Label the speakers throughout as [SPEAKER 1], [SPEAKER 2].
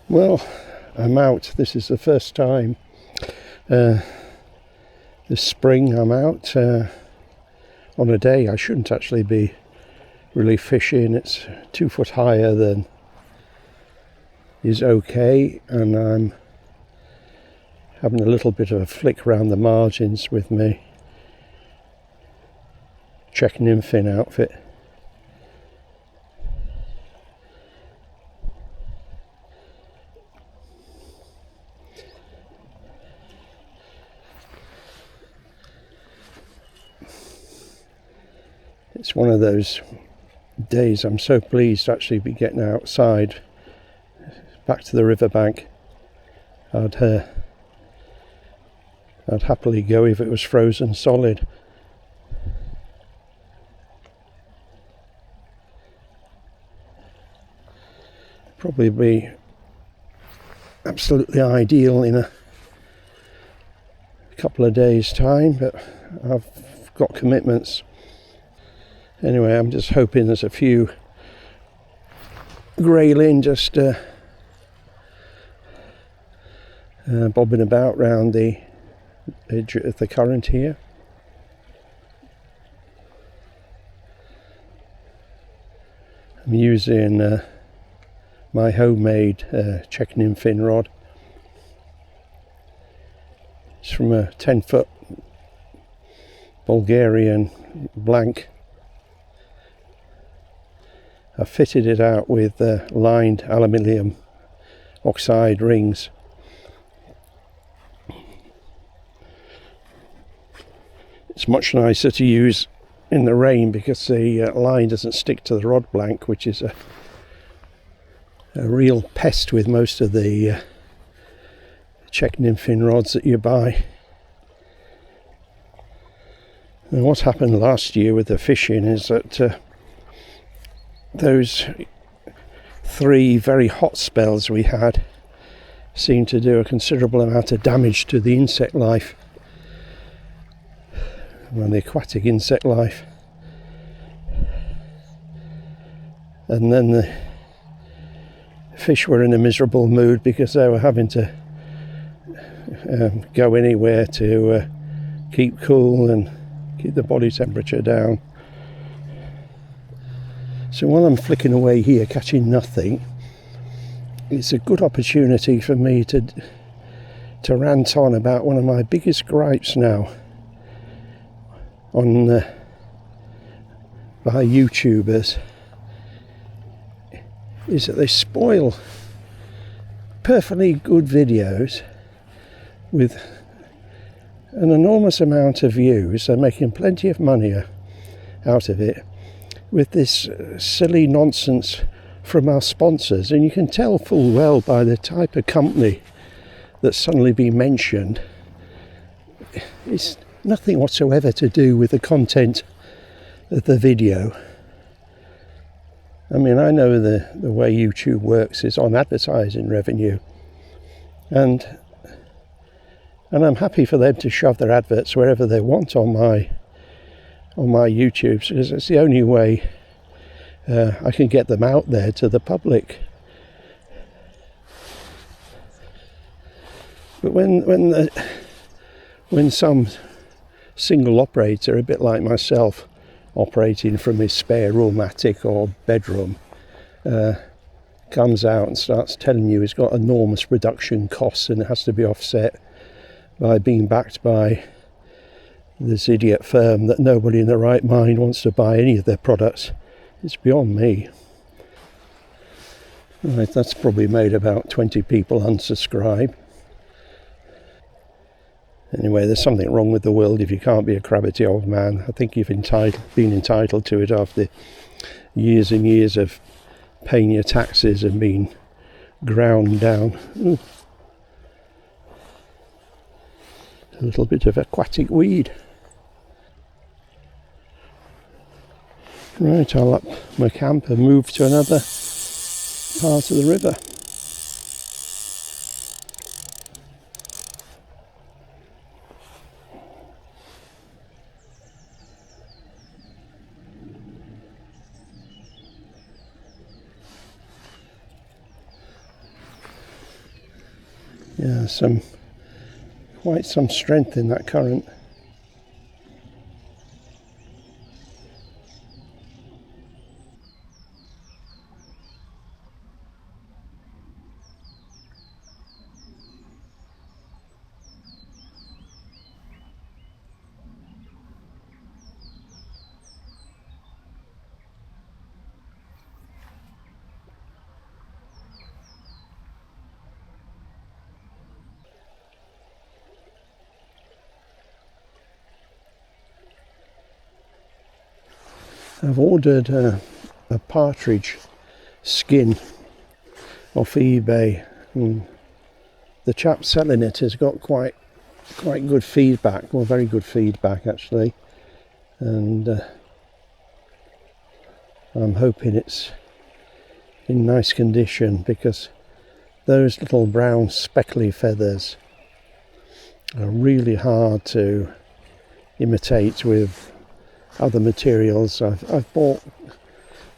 [SPEAKER 1] Well, I'm out. This is the first time this spring I'm out on a day I shouldn't actually be really fishing. It's 2 foot higher than is okay, and I'm having a little bit of a flick around the margins with me checking in fin outfit. It's one of those days I'm so pleased to actually be getting outside back to the riverbank. I'd happily go if it was frozen solid. Probably be absolutely ideal in a couple of days' time, but I've got commitments. Anyway, I'm just hoping there's a few grayling just bobbing about round the edge of the current here. I'm using my homemade checking in fin rod. It's from a 10-foot Bulgarian blank. I fitted it out with lined aluminium oxide rings. It's much nicer to use in the rain because the line doesn't stick to the rod blank, which is a real pest with most of the checking in fin rods that you buy. And what happened last year with the fishing is that those 3 very hot spells we had seemed to do a considerable amount of damage to the insect life, well, the aquatic insect life. And then the fish were in a miserable mood because they were having to go anywhere to keep cool and keep the body temperature down. So while I'm flicking away here catching nothing, it's a good opportunity for me to rant on about one of my biggest gripes now on by YouTubers, is that they spoil perfectly good videos with an enormous amount of views. They're making plenty of money out of it with this silly nonsense from our sponsors, and you can tell full well by the type of company that's suddenly been mentioned. It's nothing whatsoever to do with the content of the video. I mean, I know the way YouTube works is on advertising revenue, and I'm happy for them to shove their adverts wherever they want on my YouTube, because it's the only way I can get them out there to the public. But when some single operator, a bit like myself, operating from his spare room, attic or bedroom, comes out and starts telling you he's got enormous production costs and it has to be offset by being backed by this idiot firm that nobody in their right mind wants to buy any of their products, it's beyond me. Right, that's probably made about 20 people unsubscribe. Anyway, there's something wrong with the world if you can't be a crabbity old man. I think you've been entitled to it after years and years of paying your taxes and being ground down. Ooh. A little bit of aquatic weed. Right, I'll up my camp and move to another part of the river. Yeah, quite some strength in that current. I've ordered a partridge skin off eBay, and the chap selling it has got quite good feedback, well, very good feedback actually, and I'm hoping it's in nice condition, because those little brown speckly feathers are really hard to imitate with other materials. I've bought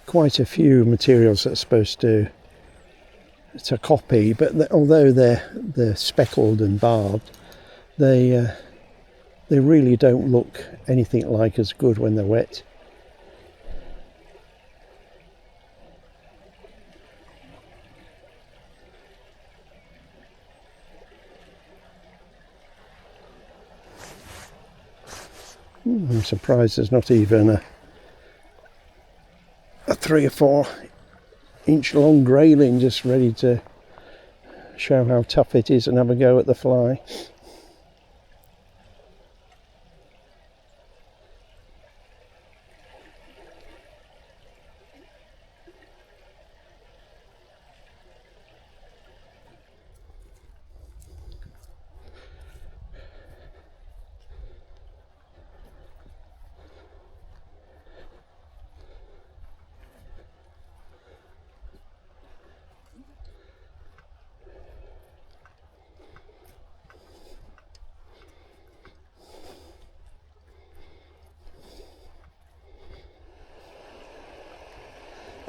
[SPEAKER 1] quite a few materials that are supposed to copy, but although they're speckled and barbed, they really don't look anything like as good when they're wet. I'm surprised there's not even a 3 or 4 inch long grayling just ready to show how tough it is and have a go at the fly.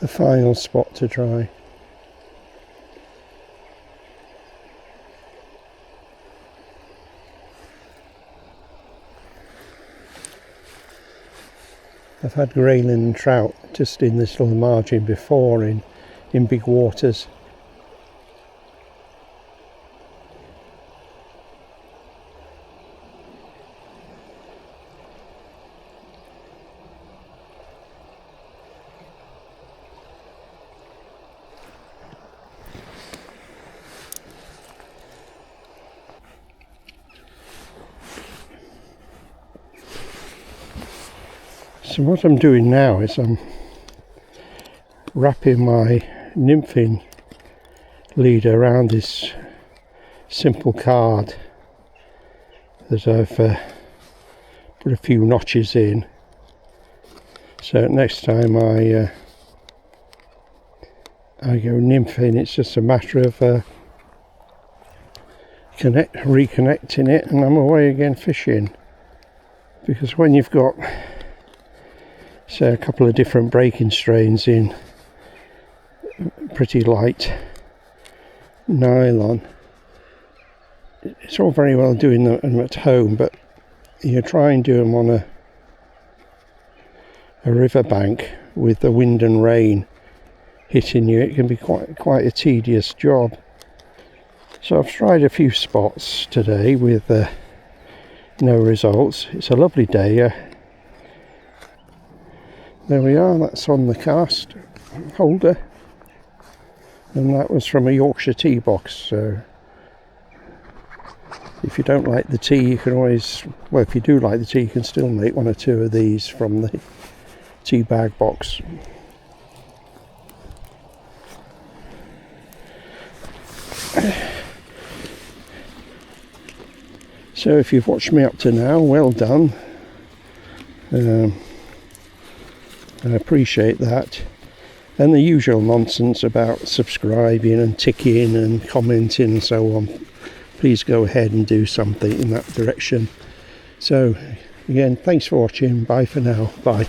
[SPEAKER 1] The final spot to try. I've had grayling and trout just in this little margin before in big waters. So what I'm doing now is I'm wrapping my nymphing leader around this simple card that I've put a few notches in, so next time I go nymphing, it's just a matter of reconnecting it and I'm away again fishing. Because when you've got, say, a couple of different breaking strains in pretty light nylon, it's all very well doing them at home, but you try and do them on a riverbank with the wind and rain hitting you, it can be quite a tedious job. So I've tried a few spots today with no results. It's a lovely day. There we are, that's on the cast holder, and that was from a Yorkshire tea box. So if you don't like the tea, you can always, well, if you do like the tea, you can still make 1 or 2 of these from the tea bag box. So if you've watched me up to now, well done. I appreciate that, and the usual nonsense about subscribing and ticking and commenting and so on, please go ahead and do something in that direction. So again, thanks for watching. Bye for now. Bye.